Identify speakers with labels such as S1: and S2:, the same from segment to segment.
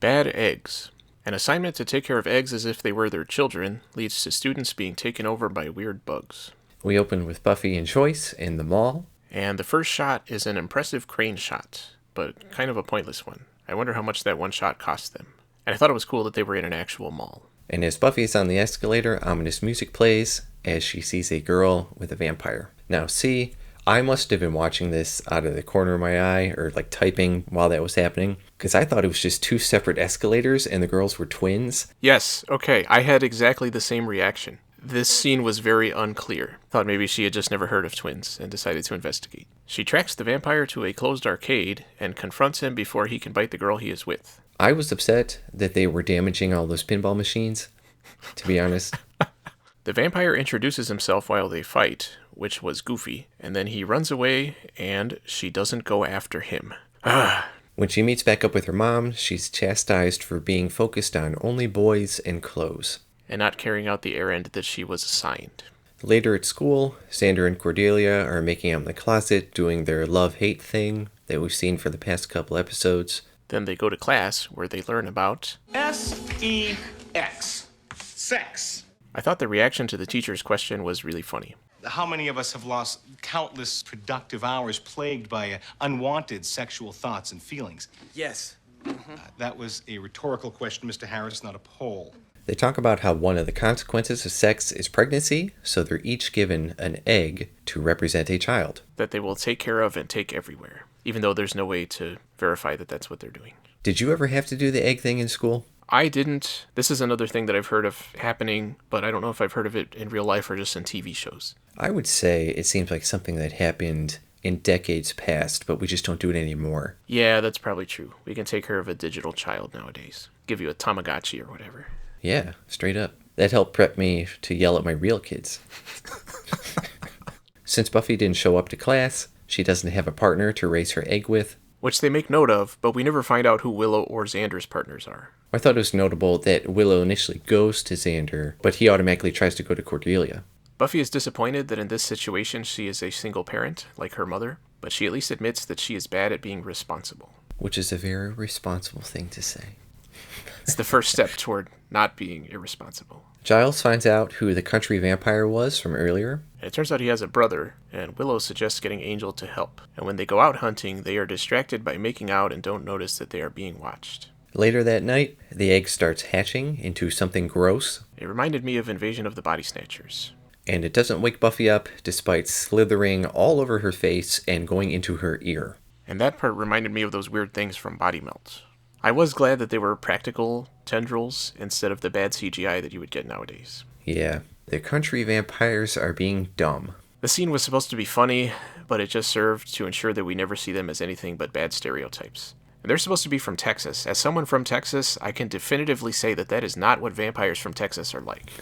S1: Bad eggs. An assignment to take care of eggs as if they were their children leads to students being taken over by weird bugs.
S2: We open with Buffy and Joyce in the mall.
S1: And the first shot is an impressive crane shot, but kind of a pointless one. I wonder how much that one shot cost them. And I thought it was cool that they were in an actual mall.
S2: And as Buffy is on the escalator, ominous music plays as she sees a girl with a vampire. Now, see, I must have been watching this out of the corner of my eye or like typing while that was happening because I thought it was just two separate escalators and the girls were twins.
S1: Yes, okay, I had exactly the same reaction. This scene was very unclear. Thought maybe she had just never heard of twins and decided to investigate. She tracks the vampire to a closed arcade and confronts him before he can bite the girl he is with.
S2: I was upset that they were damaging all those pinball machines, to be honest.
S1: The vampire introduces himself while they fight, which was goofy, and then he runs away and she doesn't go after him.
S2: When she meets back up with her mom, she's chastised for being focused on only boys and clothes.
S1: And not carrying out the errand that she was assigned.
S2: Later at school, Xander and Cordelia are making out in the closet, doing their love-hate thing that we've seen for the past couple episodes.
S1: Then they go to class, where they learn about...
S3: S-E-X. Sex.
S1: I thought the reaction to the teacher's question was really funny.
S3: How many of us have lost countless productive hours plagued by unwanted sexual thoughts and feelings?
S4: Yes.
S3: That was a rhetorical question, Mr. Harris, not a poll.
S2: They talk about how one of the consequences of sex is pregnancy, so they're each given an egg to represent a child.
S1: That they will take care of and take everywhere, even though there's no way to verify that that's what they're doing.
S2: Did you ever have to do the egg thing in school?
S1: I didn't. This is another thing that I've heard of happening, but I don't know if I've heard of it in real life or just in TV shows.
S2: I would say it seems like something that happened in decades past, but we just don't do it anymore.
S1: Yeah, that's probably true. We can take care of a digital child nowadays. Give you a Tamagotchi or whatever.
S2: Yeah, straight up. That helped prep me to yell at my real kids. Since Buffy didn't show up to class, she doesn't have a partner to raise her egg with.
S1: Which they make note of, but we never find out who Willow or Xander's partners are.
S2: I thought it was notable that Willow initially goes to Xander, but he automatically tries to go to Cordelia.
S1: Buffy is disappointed that in this situation she is a single parent, like her mother, but she at least admits that she is bad at being responsible.
S2: Which is a very responsible thing to say.
S1: It's the first step toward not being irresponsible.
S2: Giles finds out who the country vampire was from earlier.
S1: And it turns out he has a brother, and Willow suggests getting Angel to help. And when they go out hunting, they are distracted by making out and don't notice that they are being watched.
S2: Later that night, the egg starts hatching into something gross.
S1: It reminded me of Invasion of the Body Snatchers.
S2: And it doesn't wake Buffy up, despite slithering all over her face and going into her ear.
S1: And that part reminded me of those weird things from Bodymelt. I was glad that they were practical tendrils instead of the bad CGI that you would get nowadays.
S2: Yeah, the country vampires are being dumb.
S1: The scene was supposed to be funny, but it just served to ensure that we never see them as anything but bad stereotypes. And they're supposed to be from Texas. As someone from Texas, I can definitively say that that is not what vampires from Texas are like.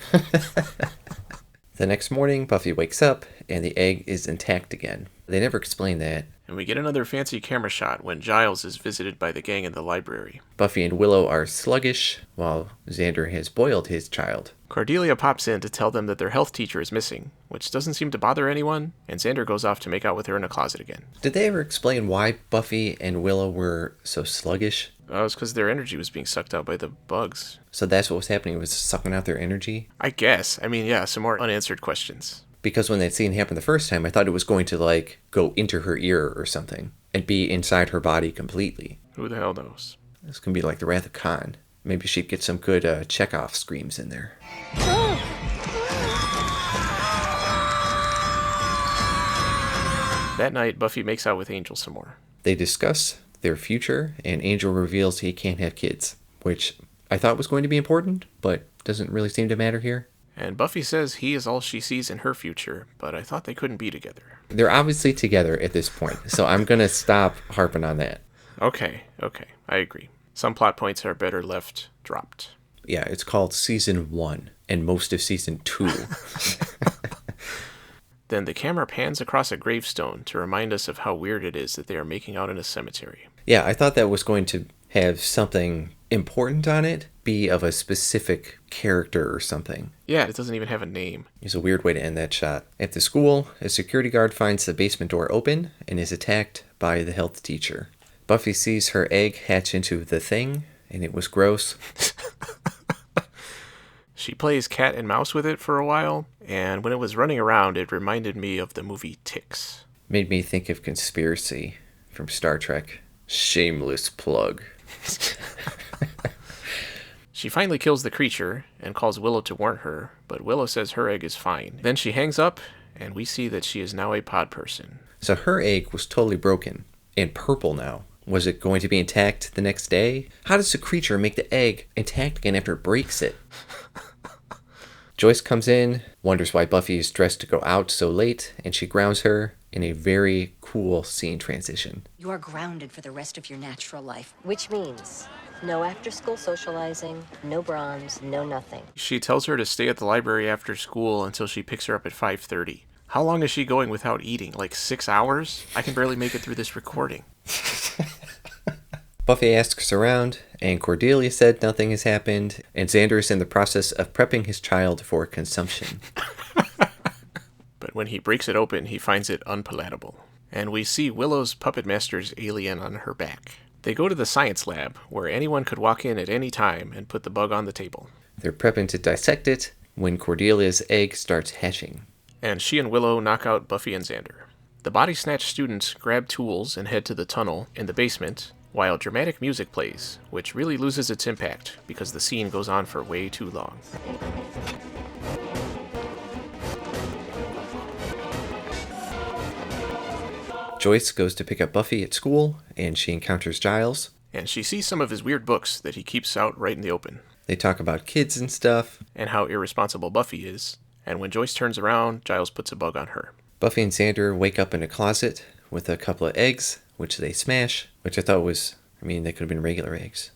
S2: The next morning, Buffy wakes up, and the egg is intact again. They never explain that.
S1: And we get another fancy camera shot when Giles is visited by the gang in the library.
S2: Buffy and Willow are sluggish, while Xander has boiled his child.
S1: Cordelia pops in to tell them that their health teacher is missing, which doesn't seem to bother anyone, and Xander goes off to make out with her in a closet again.
S2: Did they ever explain why Buffy and Willow were so sluggish?
S1: It was because their energy was being sucked out by the bugs.
S2: So that's what was happening, was sucking out their energy?
S1: I guess. I mean, yeah, some more unanswered questions.
S2: Because when that scene happened the first time, I thought it was going to, go into her ear or something, and be inside her body completely.
S1: Who the hell knows?
S2: This can be like the Wrath of Khan. Maybe she'd get some good Chekhov screams in there.
S1: That night, Buffy makes out with Angel some more.
S2: They discuss their future, and Angel reveals he can't have kids, which I thought was going to be important, but doesn't really seem to matter here.
S1: And Buffy says he is all she sees in her future, but I thought they couldn't be together.
S2: They're obviously together at this point, so I'm going to stop harping on that.
S1: Okay, I agree. Some plot points are better left dropped.
S2: Yeah, it's called Season 1, and most of Season 2.
S1: Then the camera pans across a gravestone to remind us of how weird it is that they are making out in a cemetery.
S2: Yeah, I thought that was going to have something important on it, be of a specific character or something.
S1: Yeah, it doesn't even have a name.
S2: It's a weird way to end that shot. At the school, a security guard finds the basement door open and is attacked by the health teacher. Buffy sees her egg hatch into the thing and it was gross.
S1: She plays cat and mouse with it for a while, and when it was running around, it reminded me of the movie Ticks.
S2: Made me think of Conspiracy from Star Trek. Shameless plug.
S1: She finally kills the creature and calls Willow to warn her, but Willow says her egg is fine. Then she hangs up, and we see that she is now a pod person.
S2: So her egg was totally broken and purple now. Was it going to be intact the next day? How does the creature make the egg intact again after it breaks it? Joyce comes in, wonders why Buffy is dressed to go out so late, and she grounds her in a very cool scene transition.
S4: You are grounded for the rest of your natural life.
S5: Which means no after-school socializing, no Brahms, no nothing.
S1: She tells her to stay at the library after school until she picks her up at 5:30. How long is she going without eating? Like 6 hours? I can barely make it through this recording.
S2: Buffy asks around, and Cordelia said nothing has happened, and Xander is in the process of prepping his child for consumption.
S1: But when he breaks it open, he finds it unpalatable. And we see Willow's puppet master's alien on her back. They go to the science lab, where anyone could walk in at any time and put the bug on the table.
S2: They're prepping to dissect it when Cordelia's egg starts hatching.
S1: And she and Willow knock out Buffy and Xander. The body snatch students grab tools and head to the tunnel in the basement, while dramatic music plays, which really loses its impact because the scene goes on for way too long.
S2: Joyce goes to pick up Buffy at school, and she encounters Giles.
S1: And she sees some of his weird books that he keeps out right in the open.
S2: They talk about kids and stuff.
S1: And how irresponsible Buffy is. And when Joyce turns around, Giles puts a bug on her.
S2: Buffy and Xander wake up in a closet with a couple of eggs, which they smash, which I thought was, they could have been regular eggs.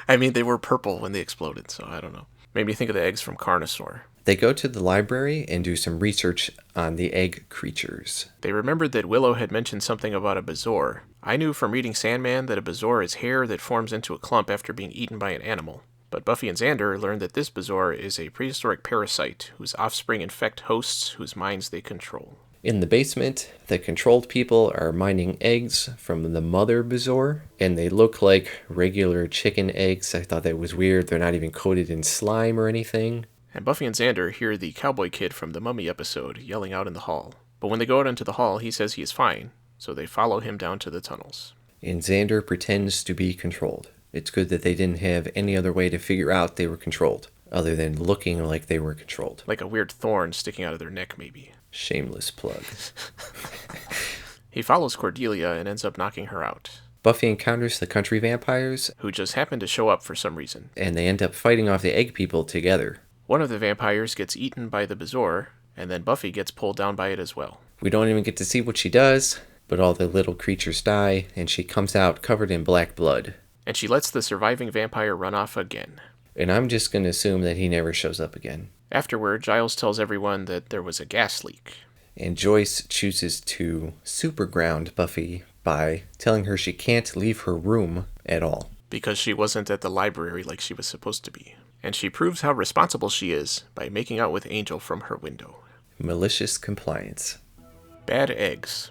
S1: They were purple when they exploded, so I don't know. Made me think of the eggs from Carnosaur.
S2: They go to the library and do some research on the egg creatures.
S1: They remembered that Willow had mentioned something about a bezoar. I knew from reading Sandman that a bezoar is hair that forms into a clump after being eaten by an animal. But Buffy and Xander learned that this bezoar is a prehistoric parasite whose offspring infect hosts whose minds they control.
S2: In the basement, the controlled people are mining eggs from the mother bezoar, and they look like regular chicken eggs. I thought that was weird. They're not even coated in slime or anything.
S1: And Buffy and Xander hear the cowboy kid from the Mummy episode yelling out in the hall. But when they go out into the hall, he says he is fine, so they follow him down to the tunnels.
S2: And Xander pretends to be controlled. It's good that they didn't have any other way to figure out they were controlled, other than looking like they were controlled.
S1: Like a weird thorn sticking out of their neck, maybe.
S2: Shameless plug.
S1: He follows Cordelia and ends up knocking her out.
S2: Buffy encounters the country vampires,
S1: who just happen to show up for some reason.
S2: And they end up fighting off the egg people together.
S1: One of the vampires gets eaten by the bezoar, and then Buffy gets pulled down by it as well.
S2: We don't even get to see what she does, but all the little creatures die, and she comes out covered in black blood.
S1: And she lets the surviving vampire run off again.
S2: And I'm just going to assume that he never shows up again.
S1: Afterward, Giles tells everyone that there was a gas leak.
S2: And Joyce chooses to superground Buffy by telling her she can't leave her room at all.
S1: Because she wasn't at the library like she was supposed to be. And she proves how responsible she is by making out with Angel from her window.
S2: Malicious compliance.
S1: Bad eggs.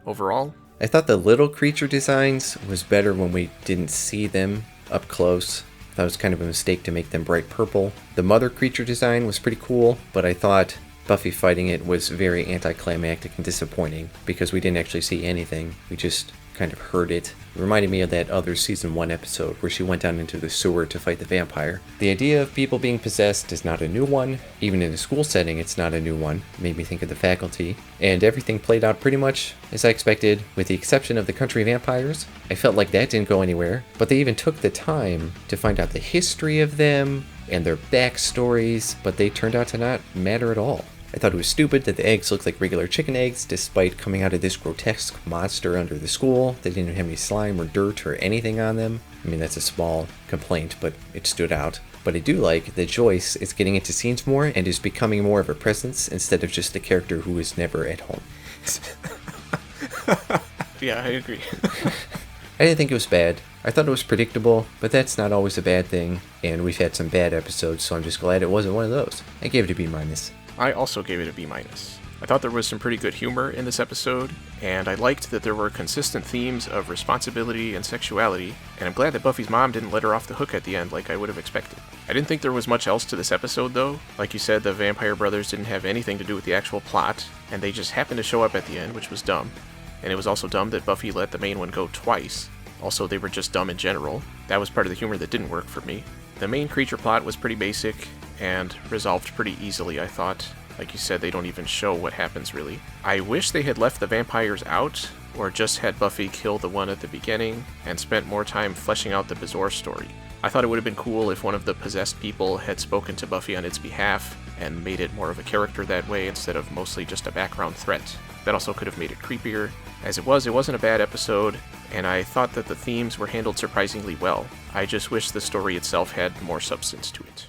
S1: Overall,
S2: I thought the little creature designs was better when we didn't see them up close. That was kind of a mistake to make them bright purple. The mother creature design was pretty cool, but I thought Buffy fighting it was very anticlimactic and disappointing because we didn't actually see anything. We just kind of heard it. It reminded me of that other season 1 episode where she went down into the sewer to fight the vampire. The idea of people being possessed is not a new one. Even in a school setting, it's not a new one. It made me think of the faculty. And everything played out pretty much as I expected, with the exception of the country vampires. I felt like that didn't go anywhere, but they even took the time to find out the history of them and their backstories, but they turned out to not matter at all. I thought it was stupid that the eggs looked like regular chicken eggs, despite coming out of this grotesque monster under the school. They didn't have any slime or dirt or anything on them. That's a small complaint, but it stood out. But I do like that Joyce is getting into scenes more and is becoming more of a presence instead of just the character who is never at home.
S1: Yeah, I agree.
S2: I didn't think it was bad. I thought it was predictable, but that's not always a bad thing, and we've had some bad episodes, so I'm just glad it wasn't one of those. I gave it a B-.
S1: I also gave it a B-. I thought there was some pretty good humor in this episode, and I liked that there were consistent themes of responsibility and sexuality, and I'm glad that Buffy's mom didn't let her off the hook at the end like I would have expected. I didn't think there was much else to this episode though. Like you said, the vampire brothers didn't have anything to do with the actual plot, and they just happened to show up at the end, which was dumb. And it was also dumb that Buffy let the main one go twice. Also, they were just dumb in general. That was part of the humor that didn't work for me. The main creature plot was pretty basic, and resolved pretty easily, I thought. Like you said, they don't even show what happens, really. I wish they had left the vampires out, or just had Buffy kill the one at the beginning, and spent more time fleshing out the Bazaar story. I thought it would have been cool if one of the possessed people had spoken to Buffy on its behalf, and made it more of a character that way instead of mostly just a background threat. That also could have made it creepier. As it wasn't a bad episode, and I thought that the themes were handled surprisingly well. I just wish the story itself had more substance to it.